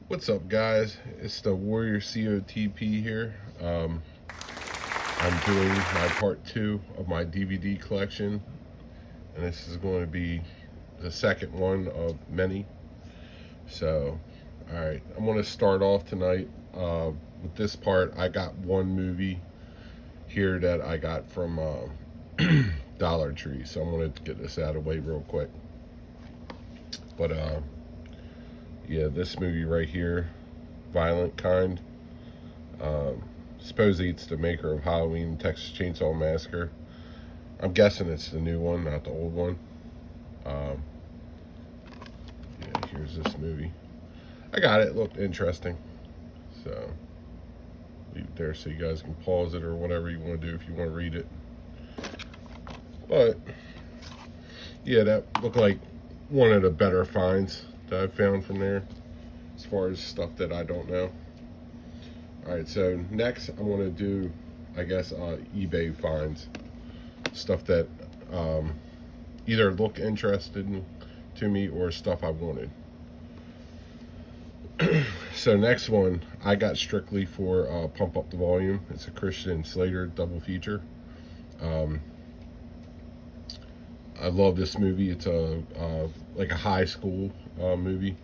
What's up, guys? It's the Warrior COTP here. I'm doing my part 2 of my DVD collection, and this is going to be the second one of many. So, alright, I'm going to start off tonight with this part. I got one movie here that I got from Dollar Tree, so I'm going to get this out of the way real quick. But, yeah, this movie right here, Violent Kind. Supposedly it's the maker of Halloween, Texas Chainsaw Massacre. I'm guessing it's the new one, not the old one. Yeah, here's this movie. I got it. Looked interesting. So, leave it there so you guys can pause it or whatever you want to do if you want to read it. But, yeah, that looked like one of the better finds that I've found from there as far as stuff that I don't know. Alright, so next I'm going to do, I guess, eBay finds. Stuff that either look interesting to me or stuff I wanted. So next one, I got strictly for Pump Up the Volume. It's a Christian Slater double feature. I love this movie. It's like a high school movie,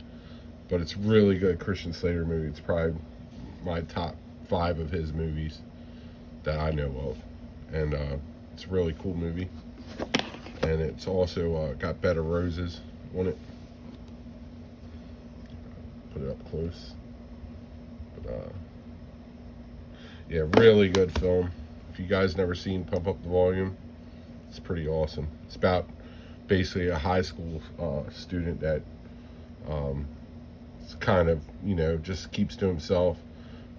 but it's really good Christian Slater movie. It's probably my top 5 of his movies that I know of, and it's a really cool movie. And it's also got Bed of Roses on it. Put it up close, but yeah, really good film. If you guys never seen Pump Up the Volume, it's pretty awesome. It's about basically a high school student that kind of, just keeps to himself,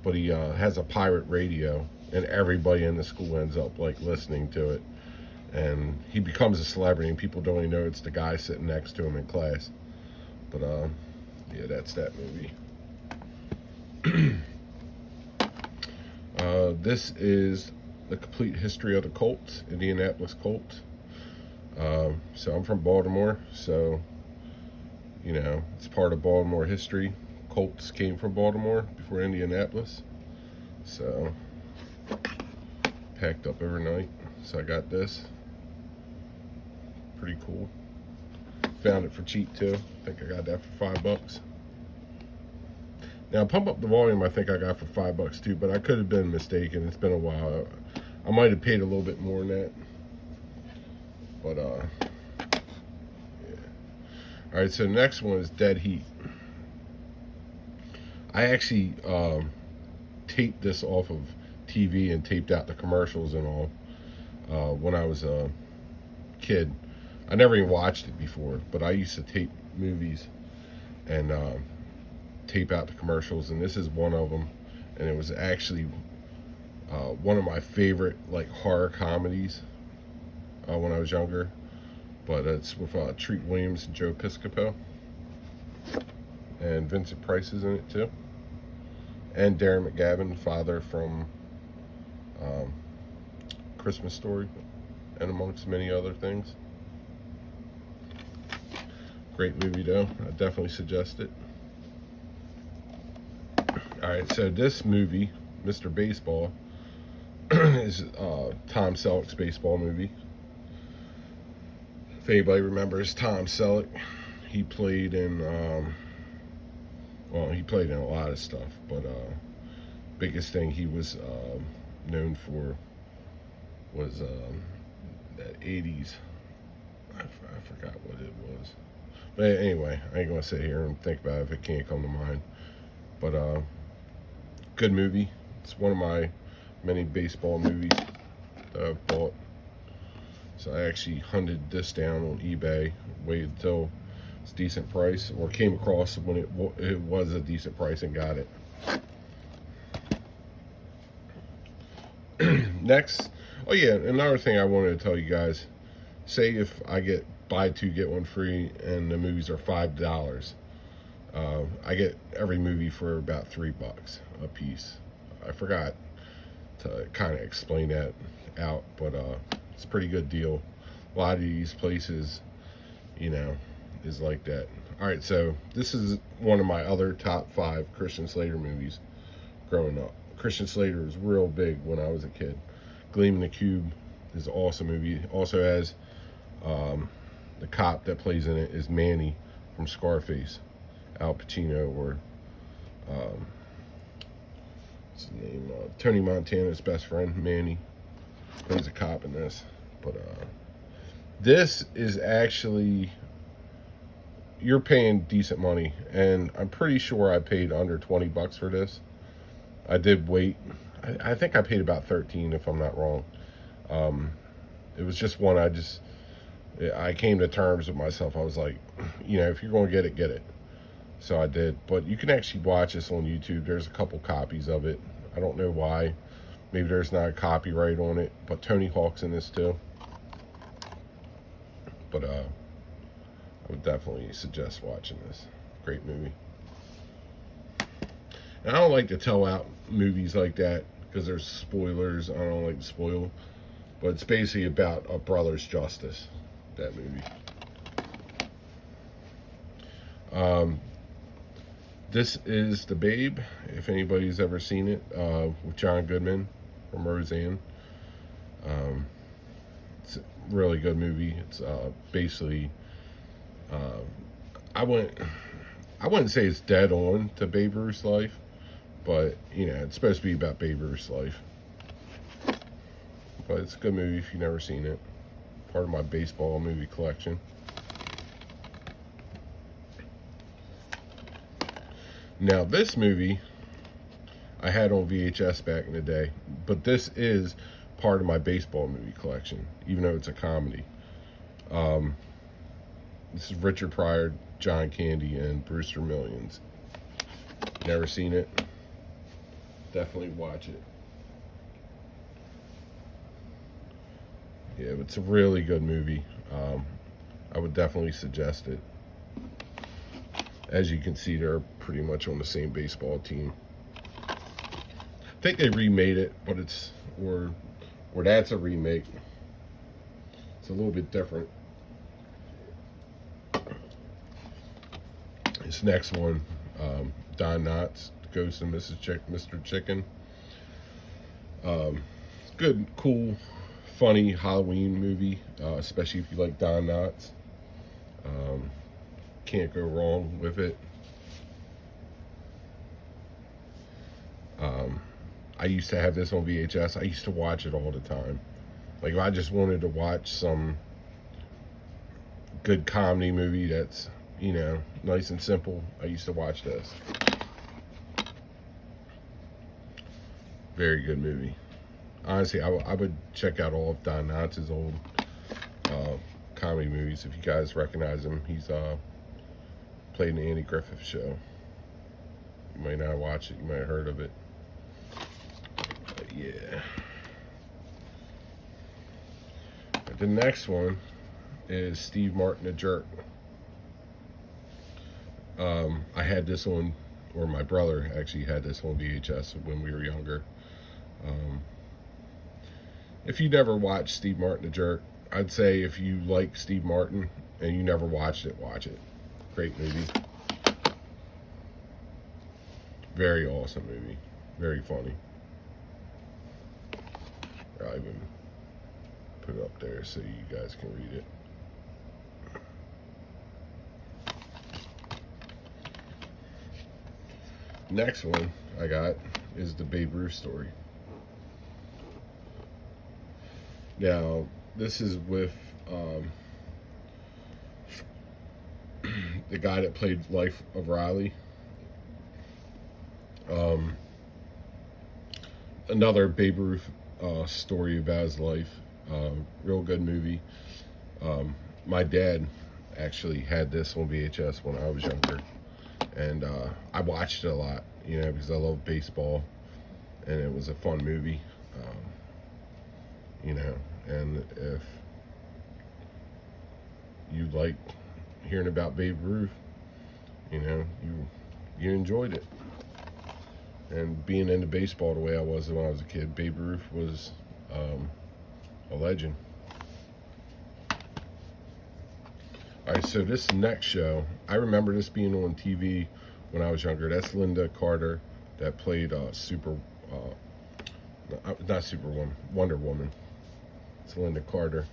but he has a pirate radio, and everybody in the school ends up like listening to it, and he becomes a celebrity, and people don't even know it's the guy sitting next to him in class. But yeah, that's that movie. This is The Complete History of the Colts, Indianapolis Colts. So I'm from Baltimore, so it's part of Baltimore history. Colts came from Baltimore before Indianapolis, so packed up overnight. So I got this. Pretty cool. Found it for cheap too. I think I got that for $5. Now, Pump Up the Volume, I think I got for $5 too, but I could have been mistaken. It's been a while. I might have paid a little bit more than that. But, yeah. Alright, so the next one is Dead Heat. I actually taped this off of TV and taped out the commercials and all when I was a kid. I never even watched it before, but I used to tape movies and tape out the commercials, and this is one of them. And it was actually one of my favorite like horror comedies when I was younger. But it's with Treat Williams and Joe Piscopo, and Vincent Price is in it too, and Darren McGavin, father from Christmas Story, and amongst many other things. Great movie though. I definitely suggest it. Alright, so this movie, Mr. Baseball, is Tom Selleck's baseball movie. If anybody remembers Tom Selleck, he played in, he played in a lot of stuff, but biggest thing he was known for was that 80s, I forgot what it was. But anyway, I ain't going to sit here and think about it if it can't come to mind. But good movie. It's one of my many baseball movies that I've bought. So I actually hunted this down on eBay, waited until it's a decent price, or came across when it was a decent price and got it. Next, oh yeah, another thing I wanted to tell you guys, say if I get buy 2 get 1 free and the movies are $5, I get every movie for about $3 a piece. I forgot to kind of explain that out, but it's a pretty good deal. A lot of these places, is like that. All right, so this is one of my other top 5 Christian Slater movies growing up. Christian Slater was real big when I was a kid. Gleam in the Cube is an awesome movie. Also has the cop that plays in it is Manny from Scarface. Al Pacino, or what's his name? Tony Montana's best friend, Manny, plays a cop in this. But this is actually, you're paying decent money, and I'm pretty sure I paid under $20 for this. I did wait. I think I paid about 13, if I'm not wrong. It was just one I came to terms with myself. I was like, you know, if you're going to get it. So I did. But you can actually watch this on YouTube. There's a couple copies of it. I don't know why. Maybe there's not a copyright on it. But Tony Hawk's in this too. But I would definitely suggest watching this. Great movie. And I don't like to tell out movies like that because there's spoilers. I don't like to spoil. But it's basically about a brother's justice, that movie. This is The Babe, if anybody's ever seen it, with John Goodman from Roseanne. It's a really good movie. It's basically, I wouldn't say it's dead on to Babe Ruth's life, but, you know, it's supposed to be about Babe Ruth's life. But it's a good movie if you've never seen it. Part of my baseball movie collection. Now, this movie I had on VHS back in the day, but this is part of my baseball movie collection, even though it's a comedy. This is Richard Pryor, John Candy, and Brewster Millions. Never seen it? Definitely watch it. Yeah, it's a really good movie. I would definitely suggest it. As you can see, they're pretty much on the same baseball team. I think they remade it, but it's, or that's a remake. It's a little bit different. This next one, Don Knotts, Ghost of Mr. Chicken. Good, cool, funny Halloween movie, especially if you like Don Knotts. Can't go wrong with it. I used to have this on VHS. I used to watch it all the time. Like, if I just wanted to watch some good comedy movie that's, you know, nice and simple, I used to watch this. Very good movie. Honestly, I would check out all of Don Knotts' old comedy movies. If you guys recognize him, he's played in the Andy Griffith Show. You might not watch it, you might have heard of it. But yeah. The next one is Steve Martin, the Jerk. I had this on, or my brother actually had this on VHS when we were younger. If you never watched Steve Martin, the Jerk, I'd say if you like Steve Martin and you never watched it, watch it. Great movie. Very awesome movie. Very funny. I'll even put it up there so you guys can read it. Next one I got is the Babe Ruth story. Now, this is with the guy that played Life of Riley. Another Babe Ruth story about his life. Real good movie. My dad actually had this on VHS when I was younger, and I watched it a lot, you know, because I love baseball, and it was a fun movie. You know, and if you like hearing about Babe Ruth, you know, you enjoyed it. And being into baseball the way I was when I was a kid, Babe Ruth was a legend. All right, so this next show, I remember this being on TV when I was younger. That's Linda Carter that played not Superwoman, Wonder Woman. It's Linda Carter.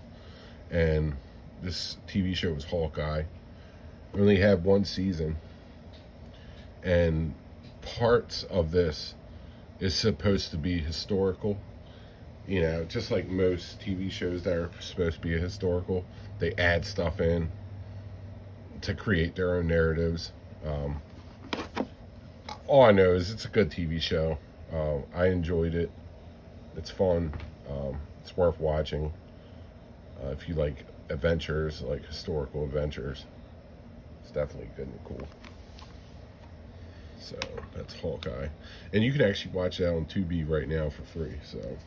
And this TV show was Hawkeye. We only had one season. And parts of this is supposed to be historical. You know, just like most TV shows that are supposed to be historical, they add stuff in to create their own narratives. All I know is it's a good TV show. I enjoyed it. It's fun. It's worth watching. If you like adventures, like historical adventures, it's definitely good and cool. So that's Hawkeye. And you can actually watch that on Tubi right now for free. So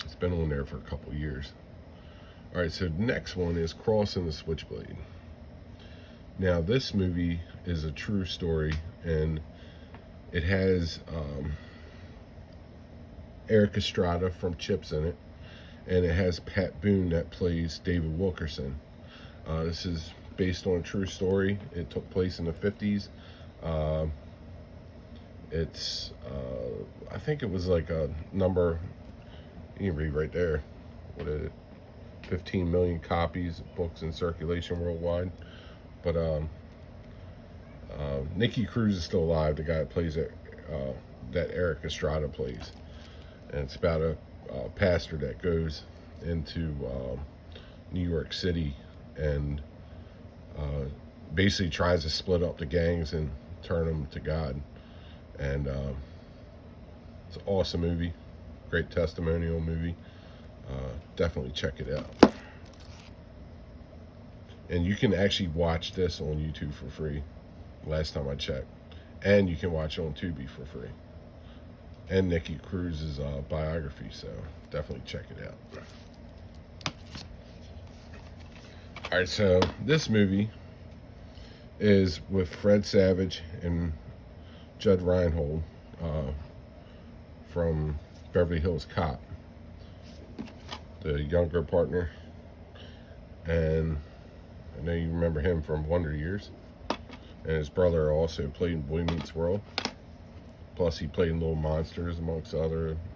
it's been on there for a couple years. All right, so the next one is Crossing the Switchblade. Now, this movie is a true story, and it has Eric Estrada from Chips in it, and it has Pat Boone that plays David Wilkerson. This is based on a true story. It took place in the 50s. I think it was like a number, you can read right there, what is it? 15 million copies of books in circulation worldwide. But Nicky Cruz is still alive, the guy that plays it, that Eric Estrada plays. And it's about a pastor that goes into New York City and basically tries to split up the gangs and turn them to God. And it's an awesome movie, great testimonial movie. Definitely check it out. And you can actually watch this on YouTube for free, last time I checked. And you can watch it on Tubi for free. And Nicky Cruz's biography, so definitely check it out. All right, so this movie is with Fred Savage and Judd Reinhold from Beverly Hills Cop, the younger partner. And I know you remember him from Wonder Years. And his brother also played in Boy Meets World. Plus he played in Little Monsters, amongst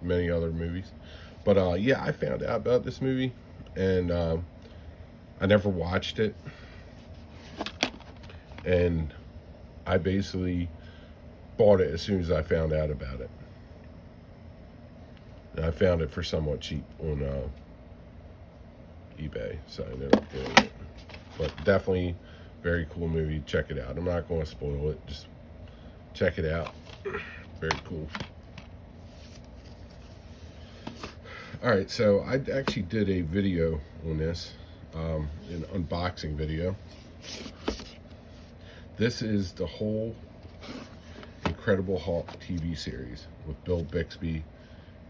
many other movies. But yeah, I found out about this movie, and I never watched it. And I basically bought it as soon as I found out about it. And I found it for somewhat cheap on eBay, so I ended up getting it. But definitely very cool movie. Check it out. I'm not going to spoil it. Just check it out. Very cool. All right, so I actually did a video on this, an unboxing video. This is the whole Incredible Hulk TV series with Bill Bixby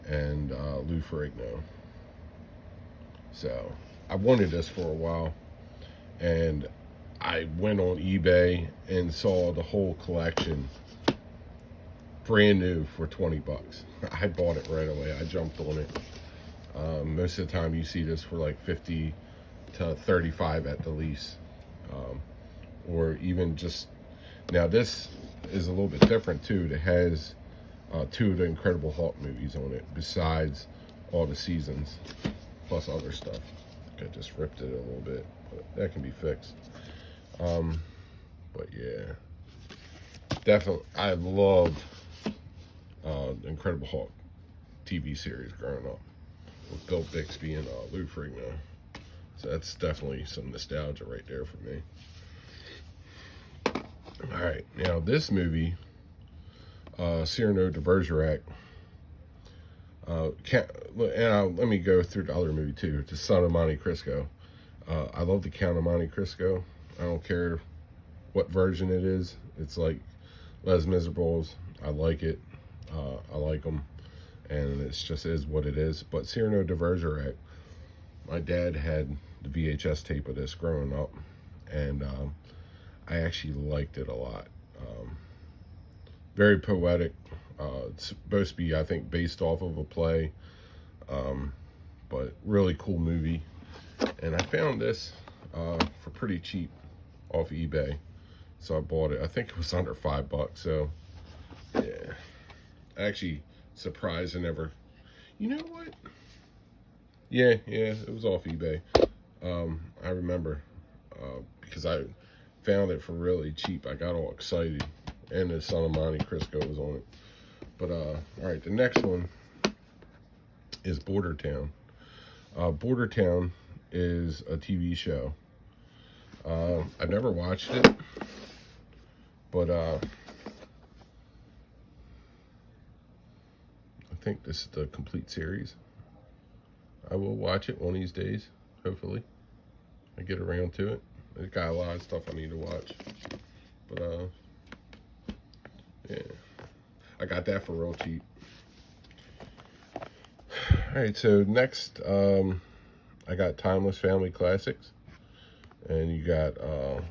and Lou Ferrigno. So I wanted this for a while, and I went on eBay and saw the whole collection brand new for 20 bucks. I bought it right away. I jumped on it. Most of the time you see this for like 50 to 35 at the least. Or even just, now this is a little bit different too. It has 2 of the Incredible Hulk movies on it, besides all the seasons, plus other stuff. I just ripped it a little bit, but that can be fixed. But yeah, definitely, I loved the Incredible Hulk TV series growing up with Bill Bixby and Lou Ferrigno. So that's definitely some nostalgia right there for me. All right, now this movie, Cyrano de Bergerac, let me go through the other movie too, The Son of Monte Cristo. I love The Count of Monte Cristo. I don't care what version it is. It's like Les Miserables. I like it. I like them. And it's just is what it is. But Cyrano de Bergerac, my dad had the VHS tape of this growing up. And I actually liked it a lot. Very poetic. It's supposed to be, I think, based off of a play. But really cool movie. And I found this for pretty cheap off eBay. So I bought it. I think it was under $5. So yeah, actually surprised I never. You know what? Yeah, it was off eBay. I remember because I found it for really cheap. I got all excited, and the Son of Monte Cristo was on it. But all right, the next one is Border Town. Border Town is a TV show. I've never watched it, but I think this is the complete series. I will watch it one of these days, hopefully. I get around to it. It's got a lot of stuff I need to watch. But, yeah. I got that for real cheap. Alright, so next, I got Timeless Family Classics. And you got,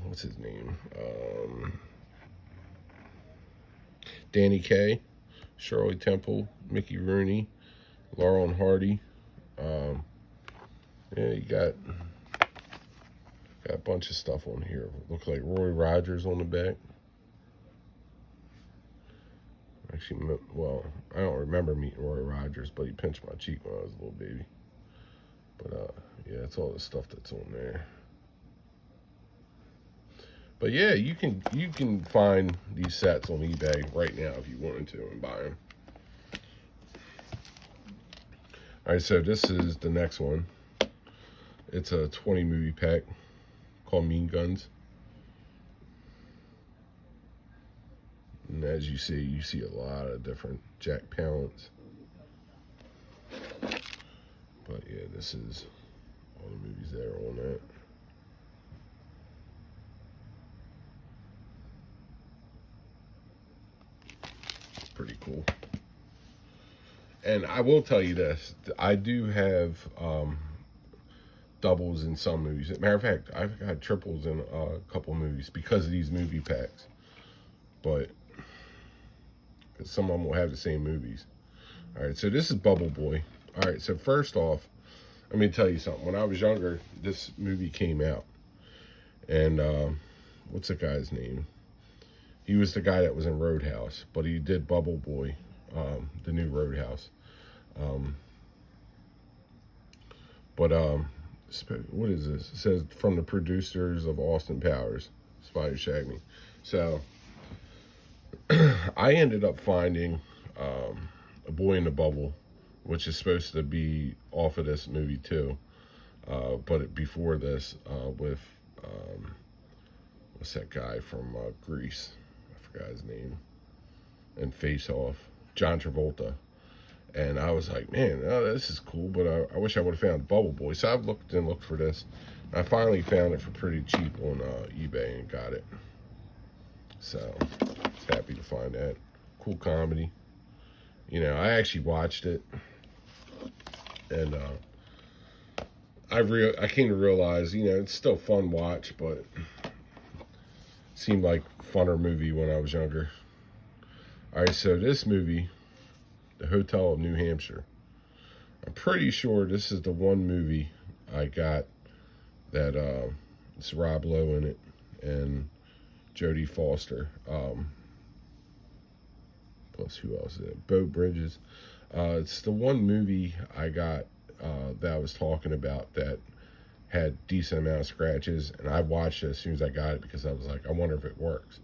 what's his name? Danny Kaye, Shirley Temple, Mickey Rooney, Laurel and Hardy. Yeah, you got a bunch of stuff on here. Looks like Roy Rogers on the back. Actually, well, I don't remember meeting Roy Rogers, but he pinched my cheek when I was a little baby. But yeah, that's all the stuff that's on there. But yeah, you can find these sets on eBay right now if you wanted to and buy them. All right, so this is the next one. It's a 20 movie pack called Mean Guns. And as you see a lot of different Jack Palance. But yeah, this is all the movies there on that. Pretty cool. And I will tell you this, I do have doubles in some movies. As a matter of fact, I've got triples in a couple movies because of these movie packs. But because some of them will have the same movies. All right, so this is Bubble Boy. All right, so first off, let me tell you something. When I was younger, this movie came out. And what's the guy's name? He was the guy that was in Roadhouse, but he did Bubble Boy, the new Roadhouse. But what is this? It says from the producers of Austin Powers, Spider Shag Me. So I ended up finding A Boy in the Bubble, which is supposed to be off of this movie too. But before this, with what's that guy from Grease? I forgot his name. And Face Off, John Travolta. And I was like, man, this is cool, but I wish I would have found Bubble Boy. So I've looked for this. I finally found it for pretty cheap on eBay and got it. So happy to find that. Cool comedy. You know, I actually watched it, and I came to realize, you know, it's still a fun watch, but seemed like funner movie when I was younger. All right, so this movie, The Hotel of New Hampshire. I'm pretty sure this is the one movie I got that it's Rob Lowe in it and Jodie Foster. Plus who else is it? Beau Bridges. It's the one movie I got that I was talking about that had decent amount of scratches, and I watched it as soon as I got it because I was like, I wonder if it works.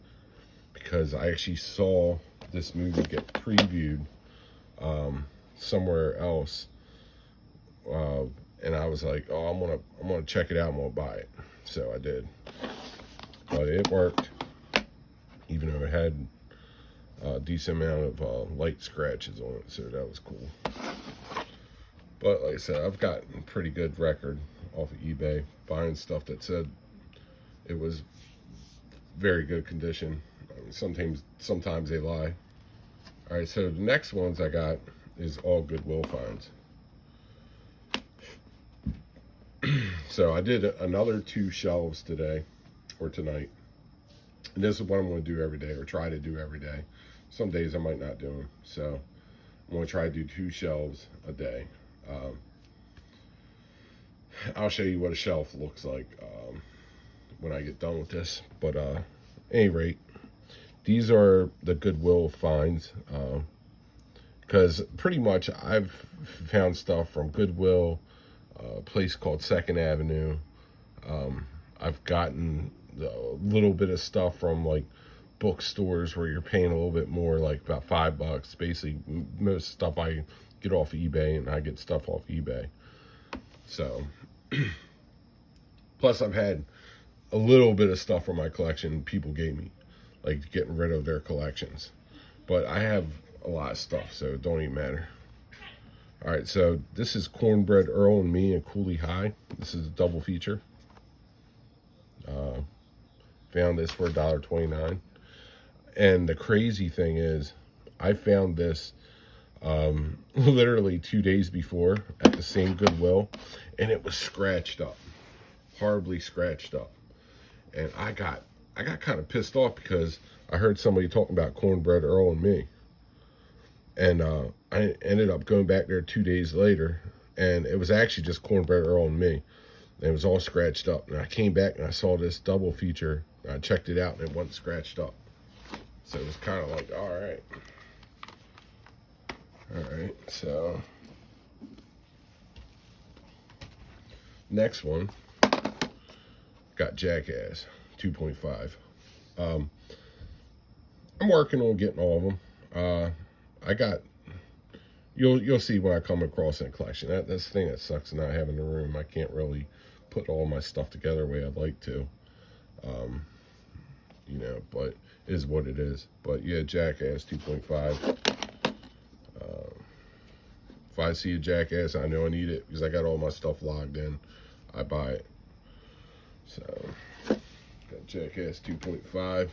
Because I actually saw this movie get previewed somewhere else, and I was like, oh, I'm gonna check it out. I'm gonna buy it. So I did, but it worked, even though it had a decent amount of light scratches on it. So that was cool. But like I said, I've got a pretty good record off of eBay buying stuff that said it was very good condition. I mean, sometimes they lie. All right, so the next ones I got is all Goodwill finds. So I did another 2 shelves today or tonight. And this is what I'm going to do every day, or try to do every day. Some days I might not do them. So I'm going to try to do 2 shelves a day. I'll show you what a shelf looks like when I get done with this. But any rate, these are the Goodwill finds. Because pretty much I've found stuff from Goodwill, a place called Second Avenue. I've gotten a little bit of stuff from like bookstores where you're paying a little bit more, like about $5. Basically, most stuff I get off eBay, and I get stuff off eBay. So, plus I've had a little bit of stuff from my collection people gave me, like getting rid of their collections. But I have a lot of stuff, so it don't even matter. All right, so this is Cornbread Earl and Me and Cooley High. This is a double feature. Found this for $1.29. And the crazy thing is, I found this literally 2 days before at the same Goodwill, and it was scratched up, horribly scratched up. And I got kind of pissed off because I heard somebody talking about Cornbread Earl and Me. And I ended up going back there 2 days later, and it was actually just Cornbread Earl and Me. And it was all scratched up. And I came back and I saw this double feature. I checked it out, and it wasn't scratched up. So it was kind of like, all right. All right, so next one, got Jackass 2.5. I'm working on getting all of them. I got, you'll see when I come across in a collection. That's the thing that sucks not having the room. I can't really put all my stuff together the way I'd like to. You know, but it is what it is. But yeah, Jackass 2.5. If I see a Jackass, I know I need it because I got all my stuff logged in. I buy it. So, got Jackass 2.5.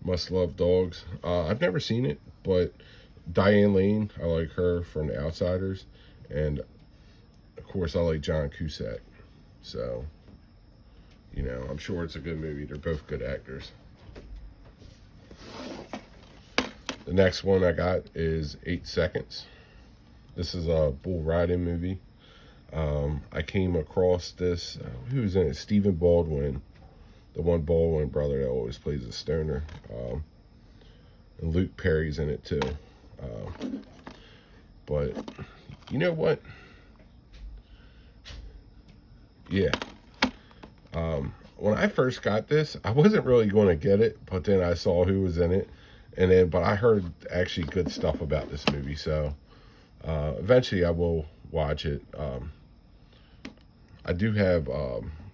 Must Love Dogs. I've never seen it, but Diane Lane, I like her from The Outsiders. And, of course, I like John Cusack. So, you know, I'm sure it's a good movie. They're both good actors. The next one I got is 8 Seconds. This is a bull riding movie. I came across this, who was in it? Stephen Baldwin, the one Baldwin brother that always plays a stoner. And Luke Perry's in it too. But you know what? Yeah. When I first got this, I wasn't really going to get it, but then I saw who was in it. But I heard actually good stuff about this movie, so eventually I will watch it. I do have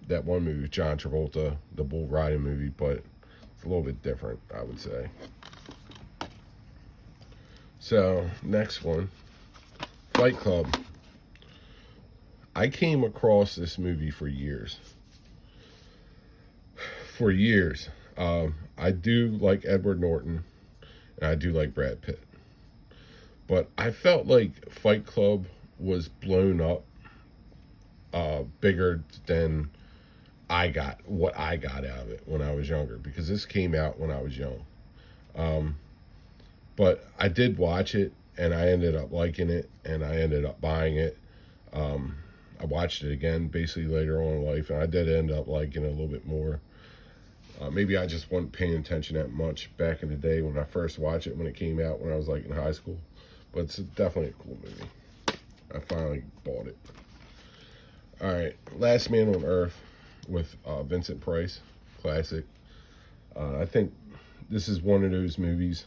that one movie with John Travolta, the bull riding movie, but it's a little bit different, I would say. So, next one, Fight Club. I came across this movie for years. For years. I do like Edward Norton. And I do like Brad Pitt. But I felt like Fight Club was blown up bigger than what I got out of it when I was younger. Because this came out when I was young. But I did watch it, and I ended up liking it, and I ended up buying it. I watched it again basically later on in life, and I did end up liking it a little bit more. Maybe I just wasn't paying attention that much back in the day when I first watched it, when it came out, when I was like in high school. But it's definitely a cool movie. I finally bought it. All right, Last Man on Earth with Vincent Price, classic. I think this is one of those movies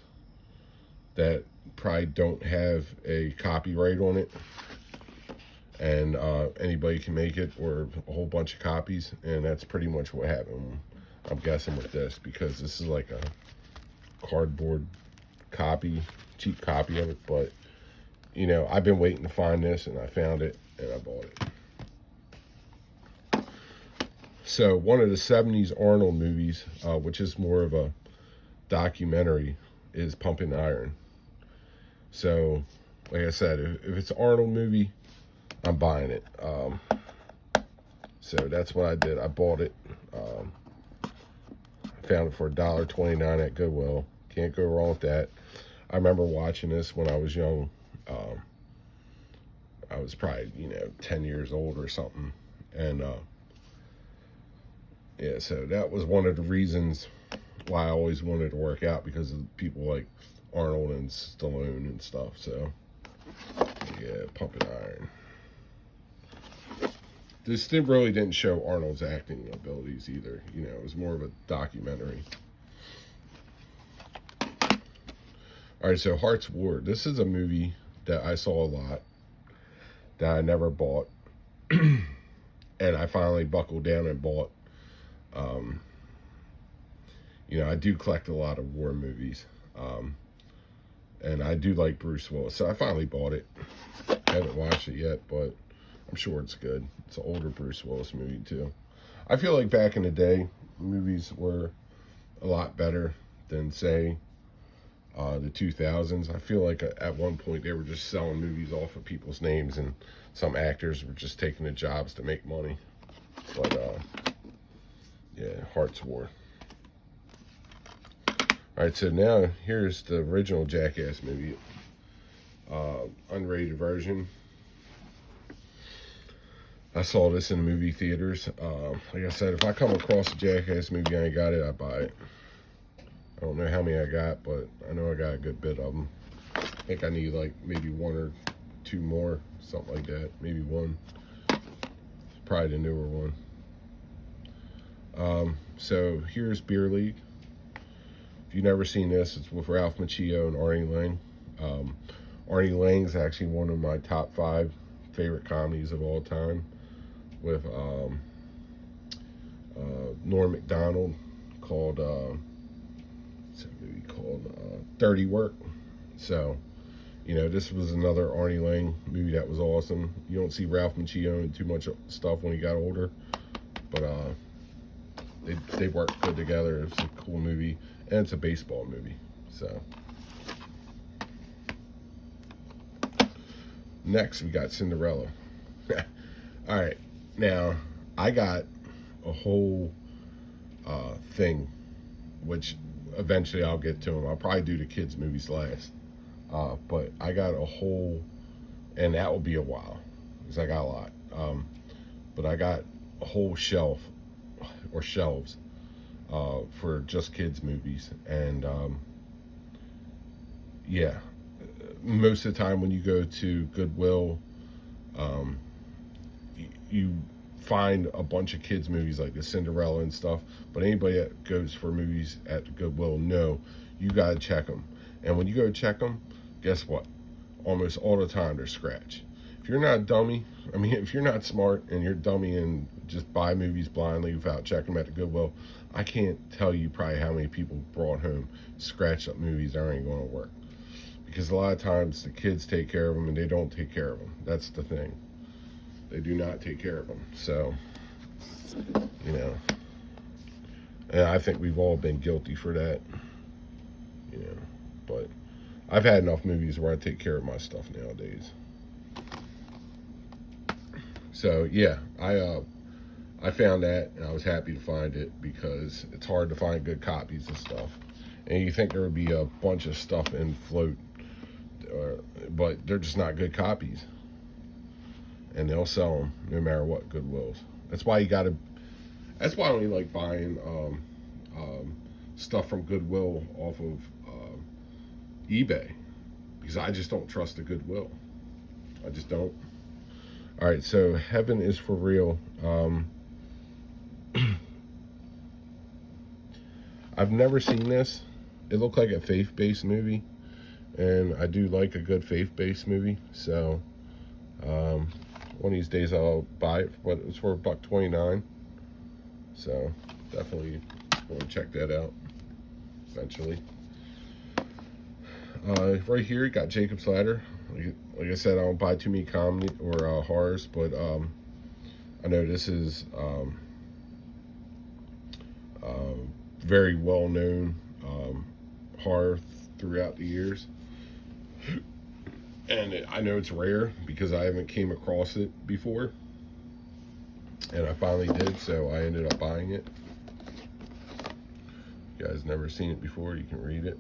that probably don't have a copyright on it. And anybody can make it, or a whole bunch of copies. And that's pretty much what happened, I'm guessing, with this, because this is like a cardboard copy, cheap copy of it. But, you know, I've been waiting to find this, and I found it, and I bought it. So, one of the 70s Arnold movies, which is more of a documentary, is Pumping Iron. So, like I said, if it's an Arnold movie, I'm buying it. So that's what I did. I bought it. Found it for $1.29 at Goodwill. Can't go wrong with that. I remember watching this when I was young. I was probably, 10 years old or something. And yeah, so that was one of the reasons why I always wanted to work out, because of people like Arnold and Stallone and stuff. So yeah, pumping iron. This really didn't show Arnold's acting abilities either. You know, it was more of a documentary. All right, so Hart's War. This is a movie that I saw a lot, that I never bought. And I finally buckled down and bought. You know, I do collect a lot of war movies. And I do like Bruce Willis. So I finally bought it. I haven't watched it yet, but I'm sure it's good. It's an older Bruce Willis movie, too. I feel like back in the day, movies were a lot better than, say, the 2000s. I feel like at one point they were just selling movies off of people's names, and some actors were just taking the jobs to make money. But, yeah, Hart's War. All right, so now here's the original Jackass movie, unrated version. I saw this in the movie theaters. Like I said, if I come across a Jackass movie, I ain't got it, I buy it. I don't know how many I got, but I know I got a good bit of them. I think I need like maybe one or two more, something like that. Maybe one. Probably the newer one. So here's Beer League. If you've never seen this, it's with Ralph Macchio and Artie Lang. Artie Lang's actually one of my top 5 favorite comedies of all time, with Norm Macdonald, called what's that movie called? Dirty Work. So, you know, this was another Artie Lang movie that was awesome. You don't see Ralph Macchio in too much stuff when he got older, but they worked good together. It's a cool movie, and it's a baseball movie. So next we got Cinderella. All right, now I got a whole thing, which eventually I'll get to them. I'll probably do the kids movies last, but I got a whole, and that will be a while because I got a lot. But I got a whole shelf or shelves for just kids movies, and yeah, most of the time when you go to Goodwill, you find a bunch of kids movies like the Cinderella and stuff, but anybody that goes for movies at Goodwill, no, you gotta check them. And when you go check them, guess what? Almost all the time they're scratch. If you're not a dummy, I mean, if you're not smart and you're dummy and just buy movies blindly without checking them at the Goodwill, I can't tell you probably how many people brought home scratched up movies that aren't going to work. Because a lot of times the kids take care of them and they don't take care of them. That's the thing. They do not take care of them. So, you know, and I think we've all been guilty for that, you know, but I've had enough movies where I take care of my stuff nowadays. So yeah, I found that, and I was happy to find it, because it's hard to find good copies of stuff. And you think there would be a bunch of stuff in Float, but they're just not good copies. And they'll sell them no matter what, Goodwills. That's why that's why I only like buying stuff from Goodwill off of eBay, because I just don't trust the Goodwill. I just don't. All right, so Heaven is for Real. I've never seen this. It looked like a faith-based movie, and I do like a good faith-based movie. So one of these days I'll buy it, but it's for $1.29. So definitely want to check that out eventually. Right here, you got Jacob's Ladder. Like I said, I don't buy too many comedy or horrors, but I know this is very well-known horror throughout the years. And I know it's rare because I haven't came across it before. And I finally did, so I ended up buying it. If you guys never seen it before, you can read it.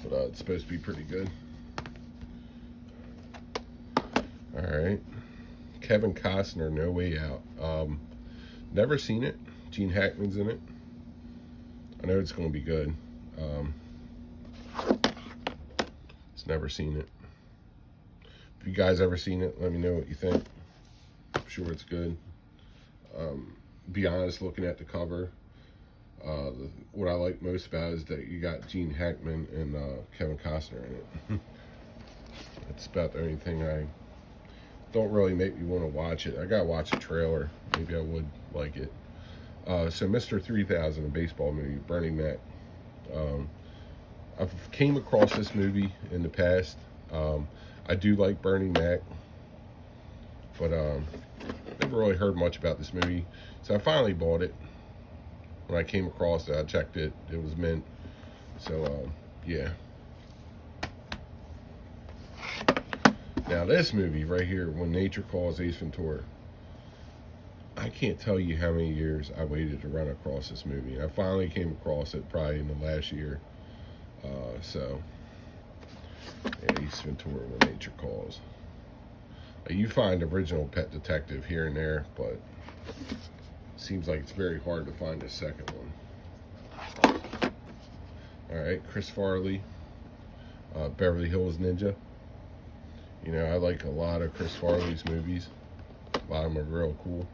But it's supposed to be pretty good. Alright. Kevin Costner, No Way Out. Never seen it. Gene Hackman's in it. I know it's going to be good. Just never seen it. If you guys ever seen it, let me know what you think. I'm sure it's good. Be honest, looking at the cover, what I like most about it is that you got Gene Hackman and Kevin Costner in it. It's about the only thing I don't really make me want to watch it. I gotta watch the trailer. Maybe I would like it. So Mr. 3000, a baseball movie, Bernie Mac. I've came across this movie in the past. I do like Bernie Mac, but never really heard much about this movie. So I finally bought it. When I came across it, I checked it. It was mint. So yeah. Now this movie right here, When Nature Calls, Ace Ventura. I can't tell you how many years I waited to run across this movie. And I finally came across it probably in the last year. So, yeah, Ace Ventura, When Nature Calls. You find original Pet Detective here and there, but seems like it's very hard to find a second one. Alright, Chris Farley, Beverly Hills Ninja. You know, I like a lot of Chris Farley's movies. A lot of them are real cool.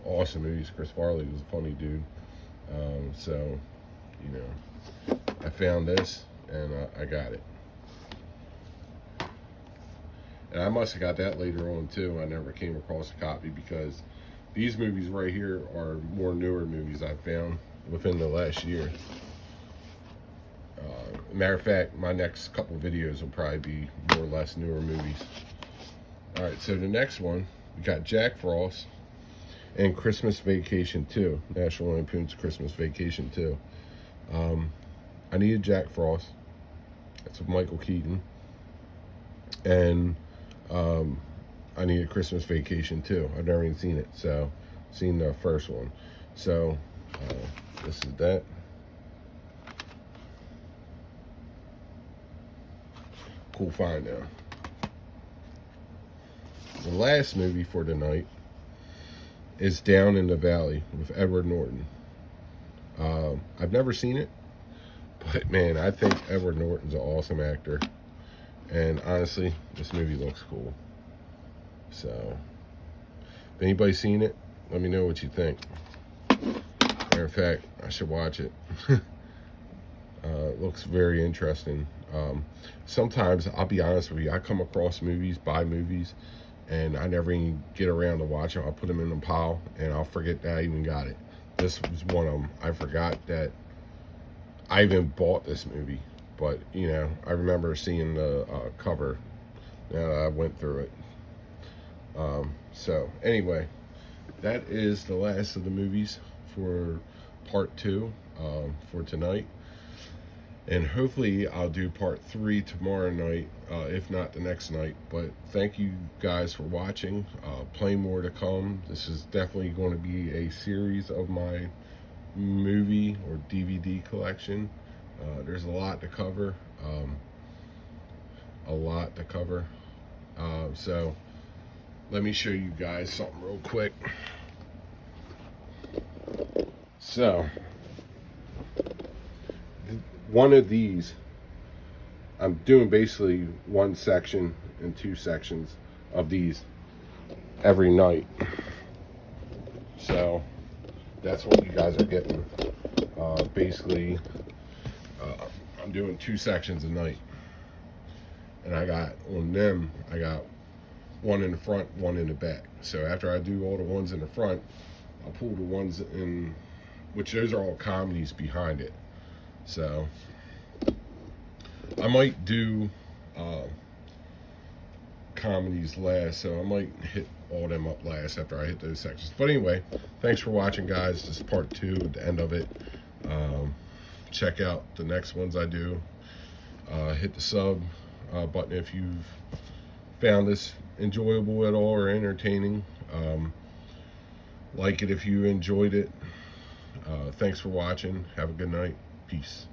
Awesome movies. Chris Farley was a funny dude. So, you know, I found this and I got it. And I must have got that later on too. I never came across a copy because these movies right here are more newer movies I found within the last year. Matter of fact, my next couple videos will probably be more or less newer movies. Alright, so the next one, we got Jack Frost and Christmas Vacation 2. National Lampoon's Christmas Vacation 2. I needed Jack Frost. That's with Michael Keaton. And I needed Christmas Vacation 2. I've never even seen it, so seen the first one. So this is that. Cool find now. The last movie for tonight is Down in the Valley with Edward Norton. I've never seen it, but man, I think Edward Norton's an awesome actor. And honestly, this movie looks cool. So, if anybody's seen it, let me know what you think. Matter of fact, I should watch it. It looks very interesting. Sometimes, I'll be honest with you, I come across movies, buy movies, and I never even get around to watch them. I'll put them in a pile, and I'll forget that I even got it. This was one of them. I forgot that I even bought this movie. But, you know, I remember seeing the cover, and I went through it. So, anyway, that is the last of the movies for part 2 for tonight. And hopefully I'll do part 3 tomorrow night, if not the next night. But thank you guys for watching. Plenty more to come. This is definitely going to be a series of my movie or DVD collection. There's a lot to cover. So let me show you guys something real quick. So one of these, I'm doing basically one section and 2 sections of these every night. So that's what you guys are getting. Basically, I'm doing 2 sections a night. And I got, on them, I got one in the front, one in the back. So after I do all the ones in the front, I'll pull the ones in, which those are all comedies behind it. So I might do comedies last, so I might hit all them up last after I hit those sections. But anyway, thanks for watching, guys. This is part 2, the end of it. Check out the next ones I do. Hit the sub button if you've found this enjoyable at all or entertaining. Like it if you enjoyed it. Thanks for watching. Have a good night. Peace.